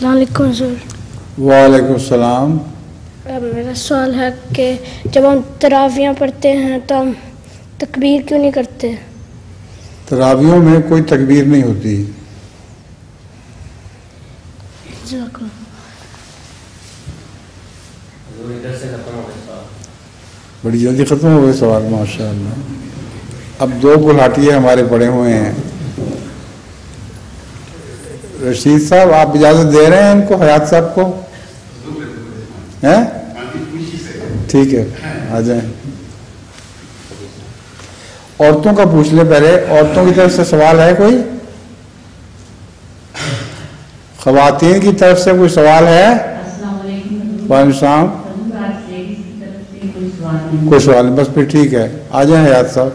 अस्सलाम वालेकुम सर। वालेकुम सलाम। मेरा सवाल है कि जब हम तरावियाँ पढ़ते हैं तो हम तकबीर क्यों नहीं करते? तरावियों में कोई तकबीर नहीं होती। बड़ी जल्दी ख़त्म हो गए सवाल, माशाअल्लाह। अब 2 गुलाटिए हमारे पड़े हुए हैं। रशीद साहब, आप इजाज़त दे रहे हैं इनको, हयात साहब को? हैं? ठीक है, आ जाएं। औरतों का पूछ ले पहले। औरतों की तरफ से सवाल है कोई? ख़वातीन की तरफ से कोई सवाल है? वालेकुम सलाम। कोई सवाल नहीं, बस फिर ठीक है, आ जाएं हयात साहब।